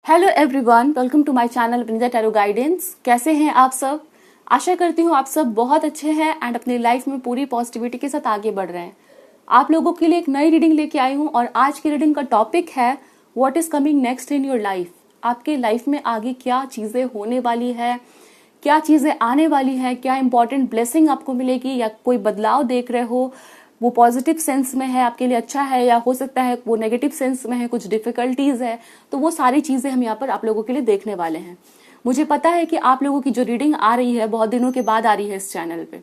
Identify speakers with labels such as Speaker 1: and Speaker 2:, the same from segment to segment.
Speaker 1: Hello everyone, welcome to my channel Vanita tarot guidance. कैसे हैं आप सब? आशा करती हूँ आप सब बहुत अच्छे हैं एंड अपनी लाइफ में पूरी पॉजिटिविटी के साथ आगे बढ़ रहे हैं। आप लोगों के लिए एक नई रीडिंग लेके आई हूँ और आज की रीडिंग का टॉपिक है what is coming next in your life. आपके लाइफ में आगे क्या चीज़ें होने वाली है, क्या चीज़ें आने वाली है, क्या इंपॉर्टेंट ब्लेसिंग आपको मिलेगी या कोई बदलाव देख रहे हो, वो पॉजिटिव सेंस में है आपके लिए अच्छा है या हो सकता है वो नेगेटिव सेंस में है, कुछ डिफिकल्टीज है। तो वो सारी चीज़ें हम यहाँ पर आप लोगों के लिए देखने वाले हैं। मुझे पता है कि आप लोगों की जो रीडिंग आ रही है बहुत दिनों के बाद आ रही है इस चैनल पे।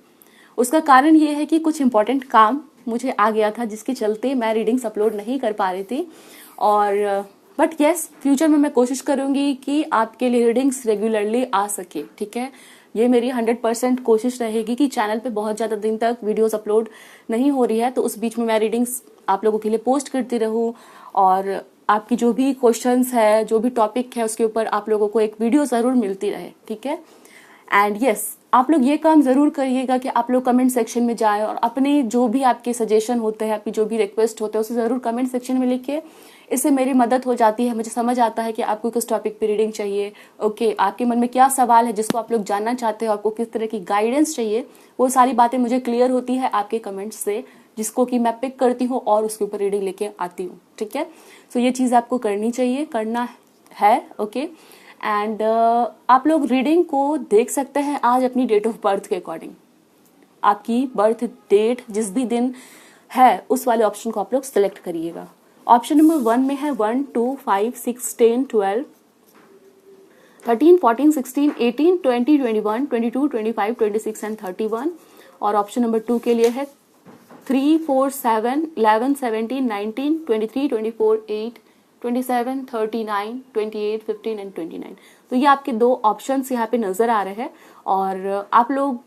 Speaker 1: उसका कारण ये है कि कुछ इंपॉर्टेंट काम मुझे आ गया था जिसके चलते मैं रीडिंग्स अपलोड नहीं कर पा रही थी। और बट यस, फ्यूचर में मैं कोशिश करूंगी कि आपके लिए रीडिंग्स रेगुलरली आ सके। ठीक है, ये मेरी 100% कोशिश रहेगी कि चैनल पे बहुत ज़्यादा दिन तक वीडियोस अपलोड नहीं हो रही है तो उस बीच में मैं रीडिंग्स आप लोगों के लिए पोस्ट करती रहूँ और आपकी जो भी क्वेश्चंस है, जो भी टॉपिक है उसके ऊपर आप लोगों को एक वीडियो ज़रूर मिलती रहे। ठीक है, एंड यस, आप लोग ये काम ज़रूर करिएगा कि आप लोग कमेंट सेक्शन में जाएं और अपने जो भी आपके सजेशन होते हैं, आपकी जो भी रिक्वेस्ट होते हैं उसे ज़रूर कमेंट सेक्शन में लिखिए। इससे मेरी मदद हो जाती है, मुझे समझ आता है कि आपको किस टॉपिक पे रीडिंग चाहिए। ओके, आपके मन में क्या सवाल है जिसको आप लोग जानना चाहते हो, आपको किस तरह की गाइडेंस चाहिए, वो सारी बातें मुझे क्लियर होती है आपके कमेंट्स से, जिसको कि मैं पिक करती हूँ और उसके ऊपर रीडिंग लेके आती हूँ। ठीक है, सो ये चीज़ आपको करनी चाहिए, करना है। ओके, एंड आप लोग रीडिंग को देख सकते हैं आज अपनी डेट ऑफ बर्थ के अकॉर्डिंग। आपकी बर्थ डेट जिस भी दिन है उस वाले ऑप्शन को आप लोग सिलेक्ट करिएगा। ऑप्शन नंबर 1 में है 1, 2, 5, 6, 10, 12, 13, 14, 16, 18, 20, 21, 22, 25, 26 एंड 31। और ऑप्शन नंबर 2 के लिए है 3, 4, 7, 11, 17, 19, 23, 24, 8, 27, 39, 28, 15 एंड 29। तो ये आपके दो ऑप्शंस यहाँ पे नजर आ रहे हैं और आप लोग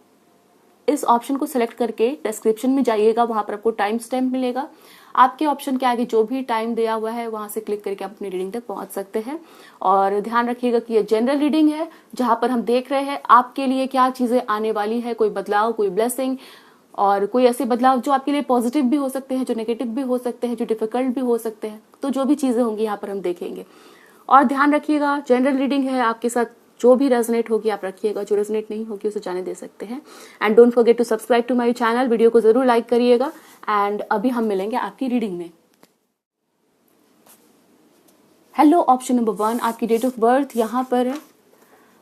Speaker 1: इस ऑप्शन को सिलेक्ट करके डिस्क्रिप्शन में जाइएगा, वहां पर आपको टाइम स्टैम्प मिलेगा। आपके ऑप्शन के आगे जो भी टाइम दिया हुआ है वहां से क्लिक करके आप अपनी रीडिंग तक पहुंच सकते हैं। और ध्यान रखिएगा कि ये जनरल रीडिंग है जहां पर हम देख रहे हैं आपके लिए क्या चीजें आने वाली है, कोई बदलाव, कोई ब्लेसिंग और कोई ऐसे बदलाव जो आपके लिए पॉजिटिव भी हो सकते हैं, जो नेगेटिव भी हो सकते हैं, जो डिफिकल्ट भी हो सकते हैं। तो जो भी चीजें होंगी यहाँ पर हम देखेंगे। और ध्यान रखिएगा जनरल रीडिंग है, आपके साथ जो भी रेजोनेट होगी आप रखिएगा, जो रेजोनेट नहीं होगी उसे जाने दे सकते हैं। And don't forget to subscribe to my channel, video को जरूर लाइक करिएगा। एंड अभी हम मिलेंगे आपकी रीडिंग में। हेलो, ऑप्शन नंबर 1 आपकी डेट ऑफ बर्थ यहाँ पर है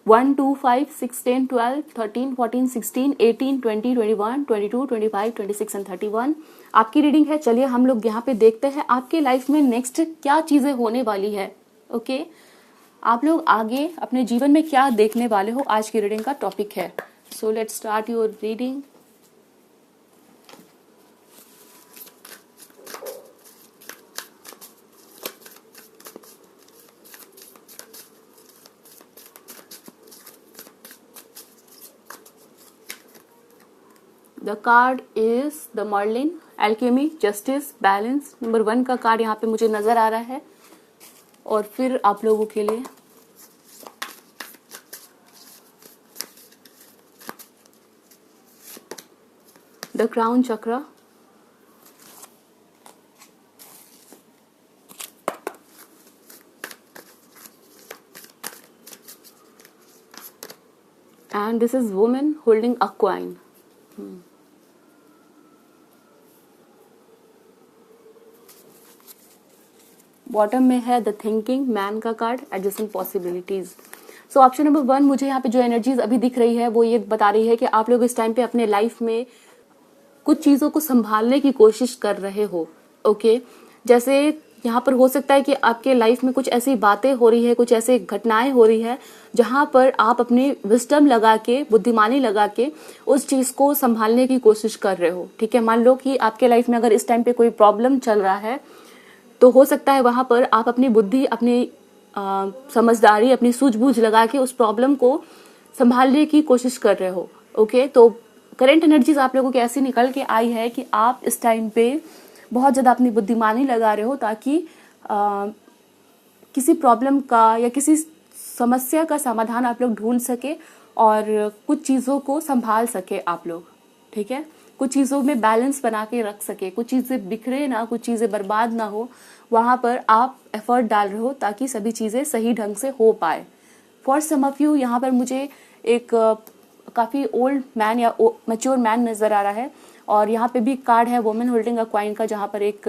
Speaker 1: 1, 2, 5, 6, 10, 12, 13, 14, 16, 18, 20, 21, 22, 25, 26 एंड 31 आपकी रीडिंग है। चलिए हम लोग यहाँ पे देखते हैं आपके लाइफ में नेक्स्ट क्या चीजें होने वाली है। ओके, आप लोग आगे अपने जीवन में क्या देखने वाले हो, आज की रीडिंग का टॉपिक है। So let's start your reading. The card is the Merlin, alchemy, justice, balance. Number 1 का कार्ड यहाँ पे मुझे नजर आ रहा है। और फिर आप लोगों के लिए द क्राउन चक्र, and this is women holding a coin. Bottom में है द थिंकिंग मैन का card, adjusting possibilities. So option number 1 मुझे यहाँ पे जो एनर्जीज अभी दिख रही है वो ये बता रही है कि आप लोग इस टाइम पे अपने लाइफ में कुछ चीजों को संभालने की कोशिश कर रहे हो। ओके, जैसे यहाँ पर हो सकता है कि आपके लाइफ में कुछ ऐसी बातें हो रही है, कुछ ऐसी घटनाएं हो रही है जहां पर आप अपनी विजडम लगा के, बुद्धिमानी लगा के उस चीज को संभालने की कोशिश कर रहे हो। ठीक है, मान लो कि आपके लाइफ में अगर इस टाइम पे कोई प्रॉब्लम चल रहा है तो हो सकता है वहां पर आप अपनी बुद्धि, अपनी समझदारी, अपनी सूझबूझ लगा के उस प्रॉब्लम को संभालने की कोशिश कर रहे हो। ओके, तो करंट एनर्जीज आप लोगों की ऐसी निकल के आई है कि आप इस टाइम पे बहुत ज्यादा अपनी बुद्धिमानी लगा रहे हो ताकि किसी प्रॉब्लम का या किसी समस्या का समाधान आप लोग ढूंढ सके और कुछ चीजों को संभाल सके आप लोग। ठीक है, कुछ चीज़ों में बैलेंस बना के रख सके, कुछ चीज़ें बिखरे ना, कुछ चीज़ें बर्बाद ना हो, वहाँ पर आप एफर्ट डाल रहे हो ताकि सभी चीज़ें सही ढंग से हो पाए। फॉर सम ऑफ यू यहाँ पर मुझे एक काफ़ी ओल्ड मैन या मैच्योर मैन नज़र आ रहा है, और यहाँ पे भी कार्ड है वुमेन होल्डिंग अ क्वाइन का, जहाँ पर एक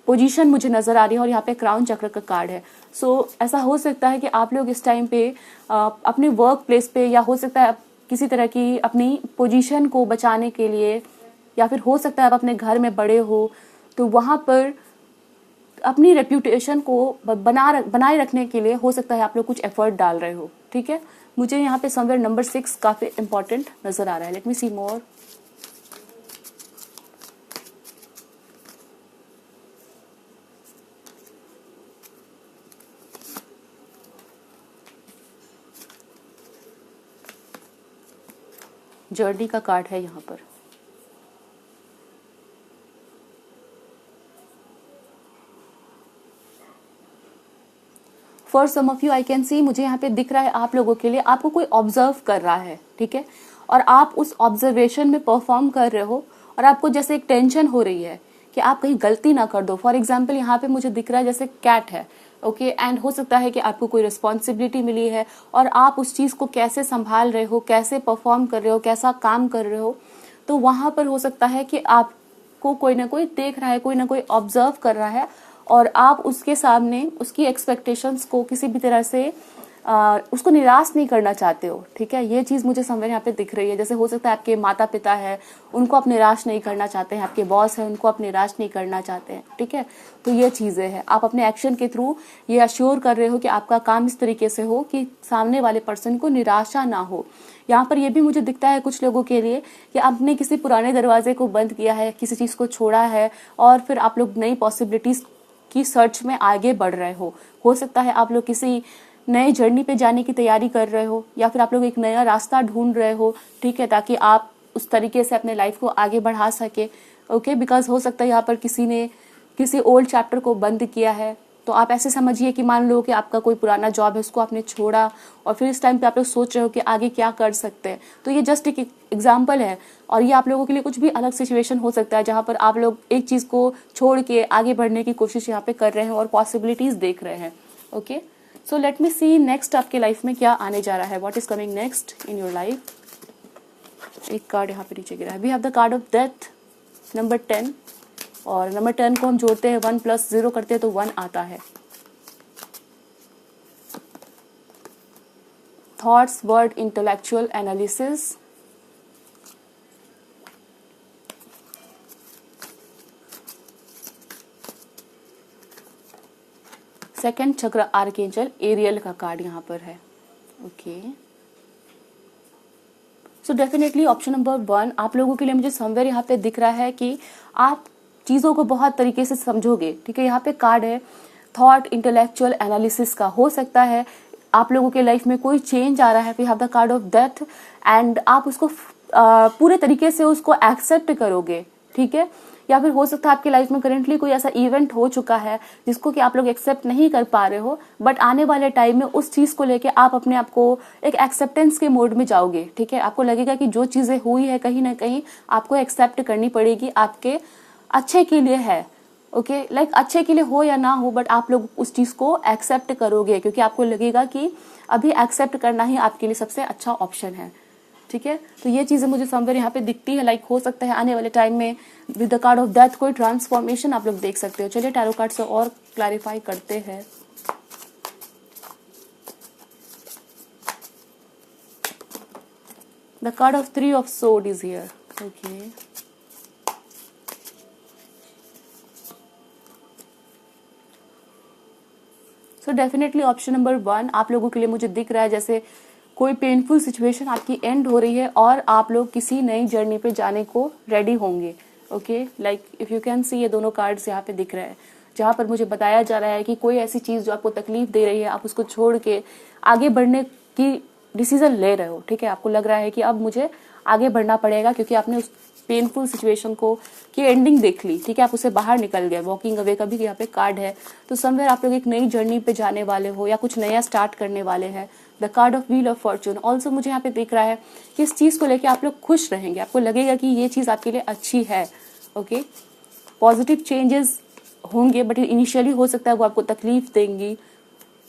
Speaker 1: पोजीशन मुझे नज़र आ रही है, और यहाँ पे क्राउन चक्र का कार्ड है। सो ऐसा हो सकता है कि आप लोग इस टाइम पे अपने वर्क प्लेस पे, या हो सकता है किसी तरह की अपनी पोजीशन को बचाने के लिए, या फिर हो सकता है आप अपने घर में बड़े हो तो वहाँ पर अपनी रेप्यूटेशन को बनाए रखने के लिए हो सकता है आप लोग कुछ एफर्ट डाल रहे हो। ठीक है, मुझे यहाँ पे समवेयर नंबर 6 काफ़ी इंपॉर्टेंट नज़र आ रहा है। Let me see more. Journey का कार्ड है यहाँ पर। For some of you I can see, मुझे यहाँ पे दिख रहा है आप लोगों के लिए आपको कोई ऑब्जर्व कर रहा है, ठीक है, और आप उस ऑब्जर्वेशन में परफॉर्म कर रहे हो, और आपको जैसे एक टेंशन हो रही है कि आप कहीं गलती ना कर दो। फॉर एग्जाम्पल यहाँ पे मुझे दिख रहा है जैसे कैट है, ओके, एंड हो सकता है कि आपको कोई रिस्पॉन्सिबिलिटी मिली है और आप उस चीज़ को कैसे संभाल रहे हो, कैसे परफॉर्म कर रहे हो, कैसा काम कर रहे हो, तो वहाँ पर हो सकता है कि आपको कोई ना कोई देख रहा है, कोई ना कोई ऑब्जर्व कर रहा है, और आप उसके सामने उसकी एक्सपेक्टेशंस को किसी भी तरह से उसको निराश नहीं करना चाहते हो। ठीक है, ये चीज़ मुझे समवेयर यहाँ पे दिख रही है। जैसे हो सकता है आपके माता पिता है, उनको आप निराश नहीं करना चाहते हैं, आपके बॉस है, उनको आप निराश नहीं करना चाहते हैं। ठीक है, तो ये चीज़ें हैं, आप अपने एक्शन के थ्रू ये अश्योर कर रहे हो कि आपका काम इस तरीके से हो कि सामने वाले पर्सन को निराशा ना हो। यहाँ पर ये भी मुझे दिखता है कुछ लोगों के लिए कि आपने किसी पुराने दरवाजे को बंद किया है, किसी चीज़ को छोड़ा है, और फिर आप लोग नई पॉसिबिलिटीज़ की सर्च में आगे बढ़ रहे हो सकता है आप लोग किसी नए जर्नी पे जाने की तैयारी कर रहे हो, या फिर आप लोग एक नया रास्ता ढूंढ रहे हो, ठीक है, ताकि आप उस तरीके से अपने लाइफ को आगे बढ़ा सके। ओके, बिकॉज हो सकता है यहाँ पर किसी ने किसी ओल्ड चैप्टर को बंद किया है, तो आप ऐसे समझिए कि मान लो कि आपका कोई पुराना जॉब है, उसको आपने छोड़ा, और फिर इस टाइम पे आप लोग सोच रहे हो कि आगे क्या कर सकते हैं। तो ये जस्ट एक एग्जाम्पल है, और ये आप लोगों के लिए कुछ भी अलग सिचुएशन हो सकता है जहाँ पर आप लोग एक चीज़ को छोड़ के आगे बढ़ने की कोशिश यहाँ पे कर रहे हैं और पॉसिबिलिटीज देख रहे हैं। Okay, so let me see next आपके लाइफ में क्या आने जा रहा है, what is coming next in your life. एक कार्ड यहाँ पे नीचे गिरा है, we have the card of death, number 10, और नंबर 10 को हम जोड़ते हैं 1 + 0 करते हैं तो 1 आता है। Thoughts, word, intellectual analysis, second चक्र आर्कएंजल एरियल का कार्ड यहाँ पर है। Okay, so definitely option number 1 आप लोगों के लिए मुझे समवेयर यहाँ पे दिख रहा है कि आप चीज़ों को बहुत तरीके से समझोगे। ठीक है, यहाँ पे कार्ड है थॉट, इंटेलेक्चुअल एनालिसिस का। हो सकता है आप लोगों के लाइफ में कोई चेंज आ रहा है, we have the card of death, and आप उसको पूरे तरीके से उसको एक्सेप्ट करोगे। ठीक है, या फिर हो सकता है आपकी लाइफ में करेंटली कोई ऐसा इवेंट हो चुका है जिसको कि आप लोग एक्सेप्ट नहीं कर पा रहे हो, बट आने वाले टाइम में उस चीज़ को लेके आप अपने आप को एक एक्सेप्टेंस के मोड में जाओगे। ठीक है, आपको लगेगा कि जो चीज़ें हुई है कहीं ना कहीं आपको एक्सेप्ट करनी पड़ेगी, आपके अच्छे के लिए है। ओके, लाइक अच्छे के लिए हो या ना हो, बट आप लोग उस चीज़ को एक्सेप्ट करोगे, क्योंकि आपको लगेगा कि अभी एक्सेप्ट करना ही आपके लिए सबसे अच्छा ऑप्शन है। ठीक है, तो ये चीज़ें मुझे समवेयर यहाँ पे दिखती है। लाइक हो सकता है आने वाले टाइम में with the card of death कोई ट्रांसफॉर्मेशन आप लोग देख सकते हो। चलिए टैरो कार्ड से और क्लैरिफाई करते हैं। The card of 3 of sword is here. Okay, so definitely option number 1 आप लोगों के लिए मुझे दिख रहा है जैसे कोई पेनफुल सिचुएशन आपकी एंड हो रही है और आप लोग किसी नई जर्नी पे जाने को रेडी होंगे। Okay, like if you can see, ये दोनों कार्ड्स यहाँ पे दिख रहे हैं जहाँ पर मुझे बताया जा रहा है कि कोई ऐसी चीज़ जो आपको तकलीफ दे रही है, आप उसको छोड़ के आगे बढ़ने की डिसीजन ले रहे हो। ठीक है, आपको लग रहा है कि अब मुझे आगे बढ़ना पड़ेगा क्योंकि आपने पेनफुल सिचुएशन को की एंडिंग देख ली, ठीक है, आप उससे बाहर निकल गए, वॉकिंग अवे का भी यहाँ पे कार्ड है। तो समवेयर आप लोग एक नई जर्नी पे जाने वाले हो या कुछ नया स्टार्ट करने वाले हैं। The card of wheel of Fortune also मुझे यहाँ पे दिख रहा है कि इस चीज़ को लेकर आप लोग खुश रहेंगे, आपको लगेगा कि ये चीज़ आपके लिए अच्छी है। ओके, पॉजिटिव चेंजेस होंगे, बट इनिशियली हो सकता है वो आपको तकलीफ देंगी,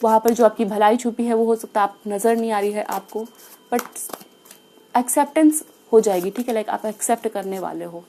Speaker 1: वहाँ पर जो आपकी भलाई छुपी है वो हो सकता है आप नज़र नहीं आ रही है आपको, बट एक्सेप्टेंस हो जाएगी, ठीक है, लाइक आप एक्सेप्ट करने वाले हो।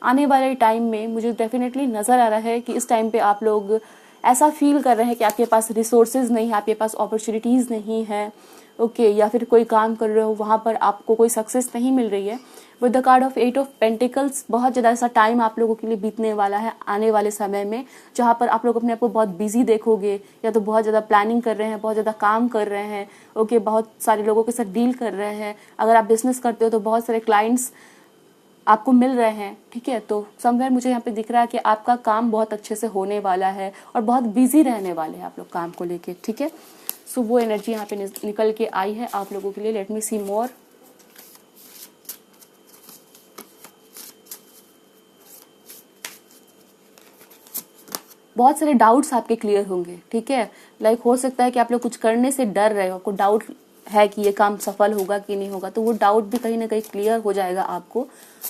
Speaker 1: आने वाले टाइम में मुझे डेफिनेटली नज़र आ रहा है कि इस टाइम पे आप लोग ऐसा फील कर रहे हैं कि आपके पास रिसोर्सेज नहीं है, आपके पास अपॉर्चुनिटीज़ नहीं है, ओके, या फिर कोई काम कर रहे हो वहाँ पर आपको कोई सक्सेस नहीं मिल रही है। With the card of 8 of pentacles बहुत ज़्यादा ऐसा टाइम आप लोगों के लिए बीतने वाला है आने वाले समय में, जहाँ पर आप लोग अपने आप को बहुत बिजी देखोगे, या तो बहुत ज़्यादा प्लानिंग कर रहे हैं, बहुत ज़्यादा काम कर रहे हैं, ओके, बहुत सारे लोगों के साथ डील कर रहे हैं। अगर आप बिजनेस करते हो तो बहुत सारे क्लाइंट्स आपको मिल रहे हैं, ठीक है। तो समवेयर मुझे यहाँ पे दिख रहा है कि आपका काम बहुत अच्छे से होने वाला है और बहुत बिजी रहने वाले हैं आप लोग काम को लेके, ठीक है। सो वो एनर्जी यहाँ पे निकल के आई है आप लोगों के लिए। लेट मी सी मोर। बहुत सारे डाउट्स आपके क्लियर होंगे, ठीक है, लाइक हो सकता है कि आप लोग कुछ करने से डर रहे हो, आपको डाउट है कि ये काम सफल होगा कि नहीं होगा, तो वो डाउट भी कहीं ना कहीं क्लियर हो जाएगा आपको,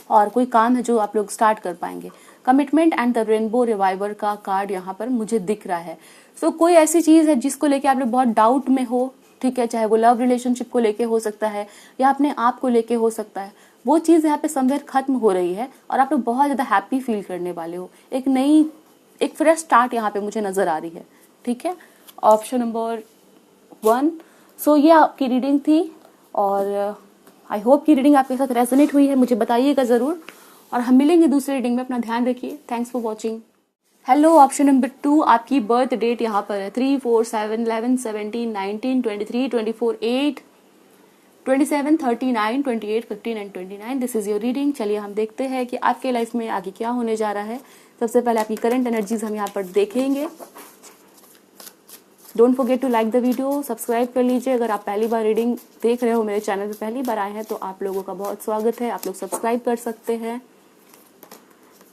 Speaker 1: और कोई काम है जो आप लोग स्टार्ट कर पाएंगे। Commitment and the rainbow reviver का कार्ड यहाँ पर मुझे दिख रहा है। सो कोई ऐसी चीज़ है जिसको लेके आप लोग बहुत डाउट में हो, ठीक है, चाहे वो लव रिलेशनशिप को लेके हो सकता है या अपने आप को लेके हो सकता है, वो चीज़ यहाँ पे समवेयर खत्म हो रही है और आप लोग बहुत ज़्यादा हैप्पी फील करने वाले हो। एक फ्रेश स्टार्ट यहाँ पे मुझे नजर आ रही है, ठीक है। Option number 1। सो ये आपकी रीडिंग थी और आई होप कि रीडिंग आपके साथ रेजोनेट हुई है, मुझे बताइएगा ज़रूर, और हम मिलेंगे दूसरे रीडिंग में। अपना ध्यान रखिए। Thanks for watching. Hello, option number 2, आपकी बर्थ डेट यहाँ पर है 3, 4, 7, 11, 17, 19, 23, 24, 8, 27, 39, 28, 15 and 29। This is your reading. चलिए हम देखते हैं कि आपके लाइफ में आगे क्या होने जा रहा है। सबसे पहले आपकी करंट एनर्जीज हम यहाँ पर देखेंगे। Don't forget to like the video, subscribe कर लीजिए। अगर आप पहली बार रीडिंग देख रहे हो, मेरे चैनल पे पहली बार आए हैं, तो आप लोगों का बहुत स्वागत है, आप लोग सब्सक्राइब कर सकते हैं।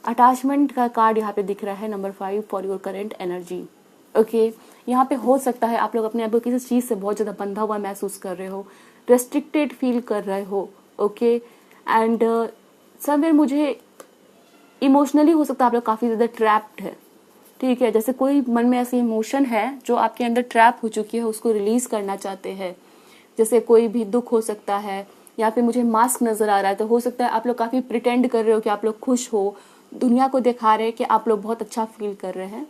Speaker 1: अटैचमेंट का कार्ड यहाँ पे दिख रहा है number 5 for your current energy. Okay, यहाँ पे हो सकता है आप लोग अपने आप को किसी चीज़ से बहुत ज़्यादा बंधा हुआ महसूस कर रहे हो, रेस्ट्रिक्टेड फील कर रहे हो, ओके, एंड समवेयर मुझे इमोशनली हो सकता है आप लोग काफ़ी ज़्यादा ट्रैप्ड है, ठीक है। जैसे कोई मन में ऐसी इमोशन है जो आपके अंदर ट्रैप हो चुकी है, उसको रिलीज करना चाहते हैं। जैसे कोई भी दुख हो सकता है, यहाँ पे मुझे मास्क नजर आ रहा है, तो हो सकता है आप लोग काफ़ी प्रिटेंड कर रहे हो कि आप लोग खुश हो, दुनिया को दिखा रहे हैं कि आप लोग बहुत अच्छा फील कर रहे हैं,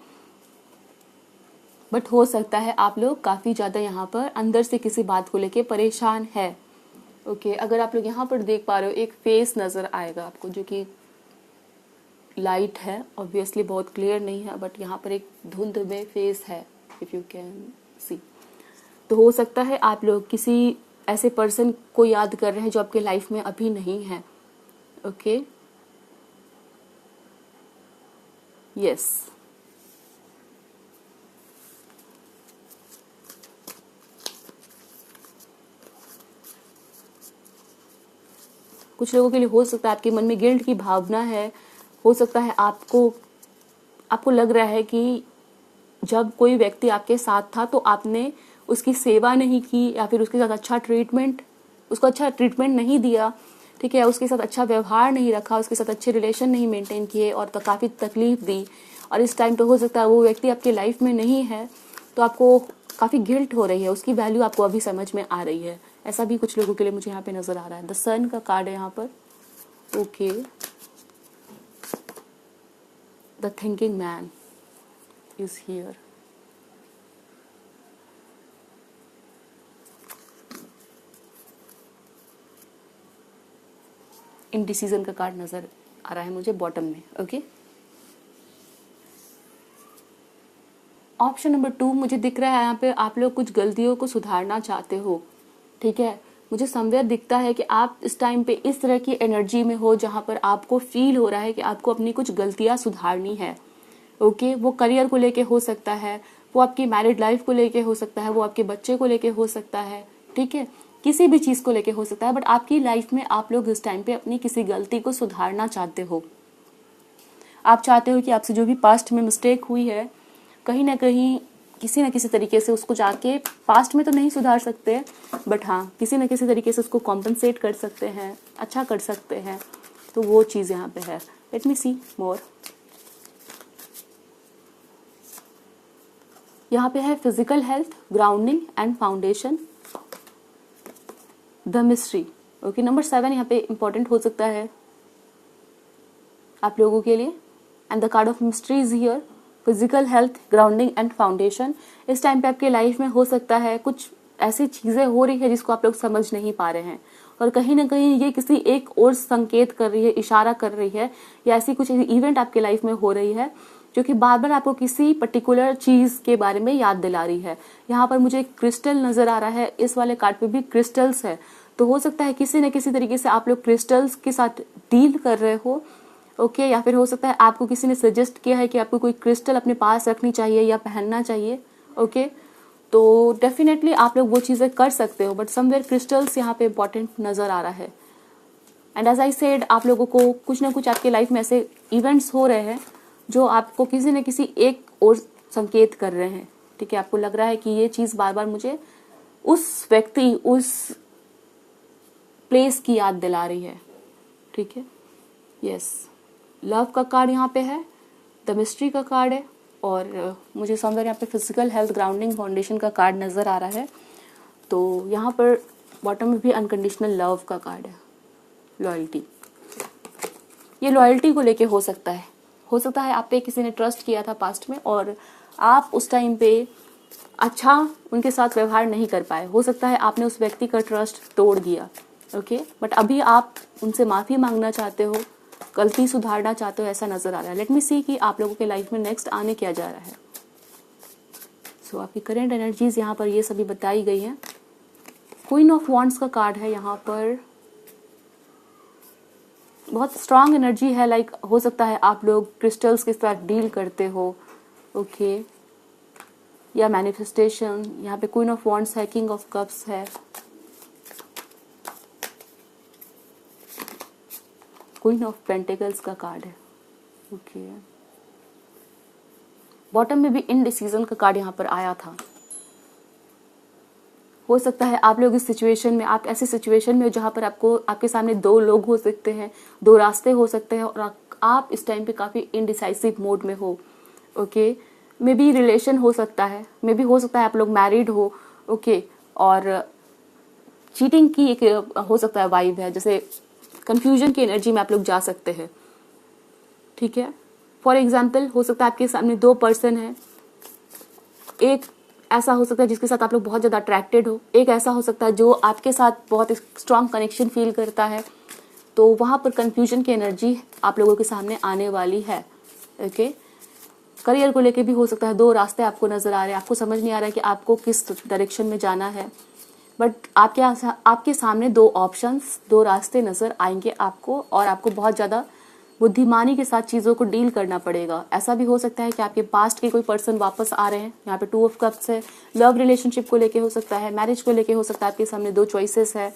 Speaker 1: बट हो सकता है आप लोग काफ़ी ज़्यादा यहाँ पर अंदर से किसी बात को लेके परेशान है। ओके, अगर आप लोग यहाँ पर देख पा रहे हो, एक फेस नज़र आएगा आपको जो कि लाइट है, ऑब्वियसली बहुत क्लियर नहीं है, बट यहाँ पर एक धुंध में फेस है, इफ यू कैन सी। तो हो सकता है आप लोग किसी ऐसे पर्सन को याद कर रहे हैं जो आपके लाइफ में अभी नहीं है। ओके, यस, कुछ लोगों के लिए हो सकता है आपके मन में गिल्ट की भावना है। हो सकता है आपको लग रहा है कि जब कोई व्यक्ति आपके साथ था तो आपने उसकी सेवा नहीं की, या फिर उसके साथ उसको अच्छा ट्रीटमेंट नहीं दिया, ठीक है, उसके साथ अच्छा व्यवहार नहीं रखा, उसके साथ अच्छे रिलेशन नहीं मेंटेन किए और तो काफ़ी तकलीफ दी। और इस टाइम पे हो सकता है वो व्यक्ति आपके लाइफ में नहीं है, तो आपको काफ़ी गिल्ट हो रही है, उसकी वैल्यू आपको अभी समझ में आ रही है। ऐसा भी कुछ लोगों के लिए मुझे यहाँ पे नजर आ रहा है। द सन का कार्ड है यहाँ पर। Okay, the thinking man is here. Indecision का कार्ड नजर आ रहा है मुझे बॉटम में। ओके, ऑप्शन नंबर 2 मुझे दिख रहा है यहाँ पे आप लोग कुछ गलतियों को सुधारना चाहते हो, ठीक है। मुझे समवेयर दिखता है कि आप इस टाइम पे इस तरह की एनर्जी में हो जहाँ पर आपको फील हो रहा है कि आपको अपनी कुछ गलतियाँ सुधारनी है। ओके, वो करियर को लेके हो सकता है, वो आपकी मैरिड लाइफ को लेके हो सकता है, वो आपके बच्चे को लेके हो सकता है, ठीक है। किसी भी चीज़ को लेके हो सकता है, बट आपकी लाइफ में आप लोग इस टाइम पे अपनी किसी गलती को सुधारना चाहते हो। आप चाहते हो कि आपसे जो भी पास्ट में मिस्टेक हुई है, कहीं ना कहीं किसी न किसी तरीके से उसको जाके, पास्ट में तो नहीं सुधार सकते बट हाँ किसी न किसी तरीके से उसको कॉम्पनसेट कर सकते हैं, अच्छा कर सकते हैं। तो वो चीज़ यहाँ पे है। लेट मी सी मोर। यहाँ पे है physical health, grounding and foundation, the mystery. Okay, number 7 यहाँ पे इंपॉर्टेंट हो सकता है आप लोगों के लिए। And the card of mystery is here, physical health, grounding and foundation. इस टाइम पे आपके लाइफ में हो सकता है कुछ ऐसी चीजें हो रही है जिसको आप लोग समझ नहीं पा रहे हैं, और कहीं ना कहीं ये किसी एक और संकेत कर रही है, इशारा कर रही है, या ऐसी कुछ इवेंट आपके लाइफ में हो रही है जो कि बार बार आपको किसी पर्टिकुलर चीज के बारे में याद दिला रही है। यहाँ पर मुझे क्रिस्टल नजर आ रहा है, इस वाले कार्ड पे भी क्रिस्टल्स है। तो हो सकता है किसी न किसी तरीके से आप लोग क्रिस्टल्स के साथ डील कर रहे हो। ओके, या फिर हो सकता है आपको किसी ने सजेस्ट किया है कि आपको कोई क्रिस्टल अपने पास रखनी चाहिए या पहनना चाहिए। ओके, तो डेफिनेटली आप लोग वो चीज़ें कर सकते हो, बट समवेयर क्रिस्टल्स यहाँ पे इंपॉर्टेंट नजर आ रहा है। एंड एज आई सेड, आप लोगों को कुछ ना कुछ आपके लाइफ में ऐसे इवेंट्स हो रहे हैं जो आपको किसी न किसी एक और संकेत कर रहे हैं। ठीक है, आपको लग रहा है कि ये चीज़ बार बार मुझे उस व्यक्ति, उस प्लेस की याद दिला रही है। ठीक है, यस। लव का कार्ड यहाँ पे है, द मिस्ट्री का कार्ड है, और मुझे समवेयर यहाँ पे फिजिकल हेल्थ, ग्राउंडिंग, फाउंडेशन का कार्ड नजर आ रहा है। तो यहाँ पर बॉटम में भी अनकंडीशनल लव का कार्ड है, लॉयल्टी। ये लॉयल्टी को लेके हो सकता है आप पे किसी ने ट्रस्ट किया था पास्ट में, और आप उस टाइम पे अच्छा उनके साथ व्यवहार नहीं कर पाए। हो सकता है आपने उस व्यक्ति का ट्रस्ट तोड़ दिया। ओके, बट अभी आप उनसे माफी मांगना चाहते हो, गलती सुधारना चाहते हो, ऐसा नजर आ रहा है। लेट मी सी कि आप लोगों के लाइफ में नेक्स्ट आने क्या जा रहा है। सो आपकी करंट एनर्जीज यहाँ पर ये सभी बताई गई हैं। क्वीन ऑफ वॉन्ड्स का कार्ड है यहाँ पर, बहुत स्ट्रांग एनर्जी है। लाइक हो सकता है आप लोग क्रिस्टल्स के साथ डील करते हो। ओके, या मैनिफेस्टेशन। यहाँ पे क्वीन ऑफ वॉन्ड्स है, किंग ऑफ कप्स है, क्वीन ऑफ पेंटिकल्स का कार्ड है। ओके, बॉटम में भी इनडिसीजन का कार्ड यहाँ पर आया था। हो सकता है आप लोग इस सिचुएशन में, आप ऐसी सिचुएशन में हो जहाँ पर आपको, आपके सामने दो लोग हो सकते हैं, दो रास्ते हो सकते हैं, और आप इस टाइम पे काफी इनडिसाइसिव मोड में हो। ओके, मे बी रिलेशन हो सकता है, मे बी हो सकता है आप लोग मैरिड हो। ओके, और चीटिंग की एक हो सकता है वाइब है, जैसे कंफ्यूजन की एनर्जी में आप लोग जा सकते हैं। ठीक है, फॉर एग्जाम्पल हो सकता है आपके सामने दो पर्सन है, एक ऐसा हो सकता है जिसके साथ आप लोग बहुत ज्यादा अट्रैक्टेड हो, एक ऐसा हो सकता है जो आपके साथ बहुत स्ट्रांग कनेक्शन फील करता है। तो वहां पर कंफ्यूजन की एनर्जी आप लोगों के सामने आने वाली है। ओके, करियर को लेके भी हो सकता है, दो रास्ते आपको नजर आ रहे हैं, आपको समझ नहीं आ रहा है कि आपको किस डायरेक्शन में जाना है, बट आपके सामने दो ऑप्शंस, दो रास्ते नजर आएंगे आपको, और आपको बहुत ज्यादा बुद्धिमानी के साथ चीजों को डील करना पड़ेगा। ऐसा भी हो सकता है कि आपके पास्ट के कोई पर्सन वापस आ रहे हैं। यहाँ पे 2 ऑफ कप्स है, लव रिलेशनशिप को लेके हो सकता है, मैरिज को लेके हो सकता है, आपके सामने दो चॉइसेस है,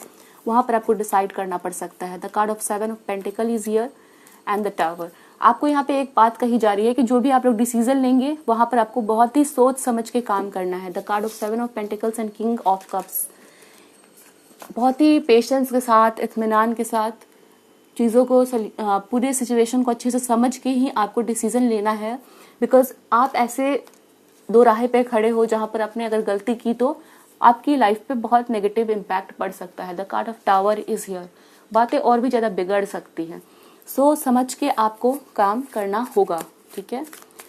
Speaker 1: वहां पर आपको डिसाइड करना पड़ सकता है। The card of 7 of pentacle is here and the tower. आपको यहाँ पे एक बात कही जा रही है कि जो भी आप लोग डिसीजन लेंगे वहां पर आपको बहुत ही सोच समझ के काम करना है। The card of 7 of pentacles and king of cups, बहुत ही पेशेंस के साथ, इत्मीनान के साथ चीज़ों को, पूरे सिचुएशन को अच्छे से समझ के ही आपको डिसीजन लेना है। बिकॉज आप ऐसे दो राह पे खड़े हो जहां पर आपने अगर गलती की तो आपकी लाइफ पे बहुत नेगेटिव इम्पैक्ट पड़ सकता है। The card of tower is here, बातें और भी ज्यादा बिगड़ सकती हैं। सो समझ के आपको काम करना होगा। ठीक है,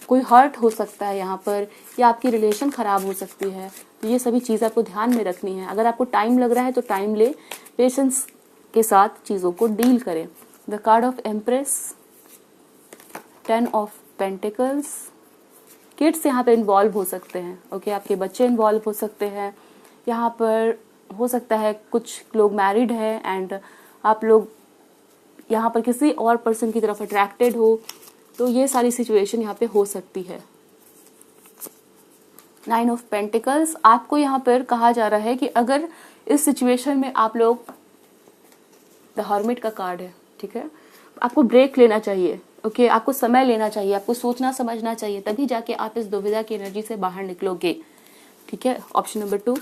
Speaker 1: कोई हर्ट हो सकता है यहाँ पर, या आपकी रिलेशन खराब हो सकती है। तो ये सभी चीज़ आपको ध्यान में रखनी है। अगर आपको टाइम लग रहा है तो टाइम ले, पेशेंस के साथ चीजों को डील करें। The card of empress, 10 of pentacles, kids यहाँ पे इन्वॉल्व हो सकते हैं। ओके, आपके बच्चे इन्वॉल्व हो सकते हैं। यहाँ पर हो सकता है कुछ लोग मैरिड है एंड आप लोग यहाँ पर किसी और पर्सन की तरफ अट्रैक्टेड हो, तो ये सारी सिचुएशन यहाँ पे हो सकती है। 9 ऑफ पेंटिकल्स, आपको यहाँ पर कहा जा रहा है कि अगर इस सिचुएशन में आप लोग, द हर्मिट का कार्ड है, ठीक है, आपको ब्रेक लेना चाहिए, ओके, आपको समय लेना चाहिए, आपको सोचना समझना चाहिए, तभी जाके आप इस दुविधा की एनर्जी से बाहर निकलोगे, ठीक है। Option number 2।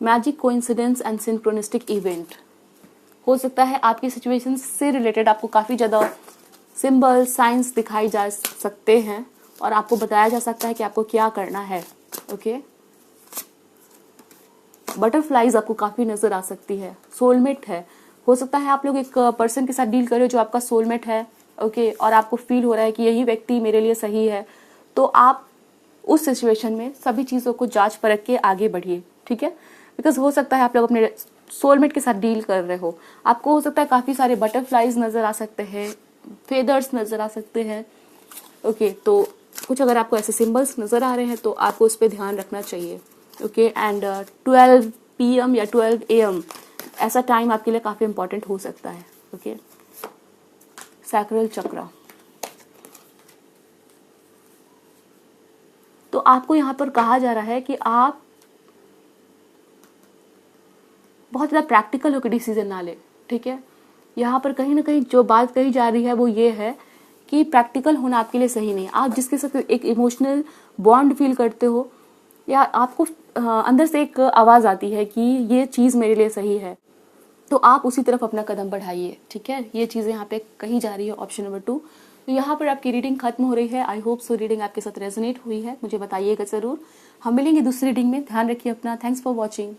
Speaker 1: Magic coincidence and synchronistic event. हो सकता है आपकी सिचुएशन से रिलेटेड आपको काफी ज्यादा सिंबल साइंस दिखाई जा सकते हैं और आपको बताया जा सकता है कि आपको क्या करना है, ओके। बटरफ्लाईज आपको काफी नजर आ सकती है। सोलमेट है, हो सकता है आप लोग एक पर्सन के साथ डील कर रहे हो जो आपका सोलमेट है, ओके, और आपको फील हो रहा है कि यही व्यक्ति मेरे लिए सही है, तो आप उस सिचुएशन में सभी चीजों को जांच परख के आगे बढ़िए, ठीक है। बिकॉज हो सकता है आप लोग अपने सोलमेट के साथ डील कर रहे हो, आपको हो सकता है काफी सारे बटरफ्लाईज नजर आ सकते हैं, फेदर्स नजर आ सकते हैं, ओके। तो कुछ अगर आपको ऐसे सिंबल्स नजर आ रहे हैं तो आपको उस पर ध्यान रखना चाहिए, ओके। एंड 12 PM या 12 AM ऐसा टाइम आपके लिए काफी इंपॉर्टेंट हो सकता है, ओके। सैक्रल चक्र, तो आपको यहाँ पर कहा जा रहा है कि आप बहुत ज़्यादा प्रैक्टिकल होकर डिसीजन ना ले, ठीक है। यहाँ पर कहीं ना कहीं जो बात कही जा रही है वो ये है कि प्रैक्टिकल होना आपके लिए सही नहीं। आप जिसके साथ एक इमोशनल बॉन्ड फील करते हो या आपको अंदर से एक आवाज़ आती है कि ये चीज़ मेरे लिए सही है, तो आप उसी तरफ अपना कदम बढ़ाइए, ठीक है। ये चीज़ें यहाँ पे कही जा रही है, ऑप्शन नंबर 2। तो यहाँ पर आपकी रीडिंग खत्म हो रही है। आई होप सो रीडिंग आपके साथ रेजोनेट हुई है, मुझे बताइएगा ज़रूर। हम मिलेंगे दूसरी रीडिंग में। ध्यान रखिए अपना। Thanks for watching.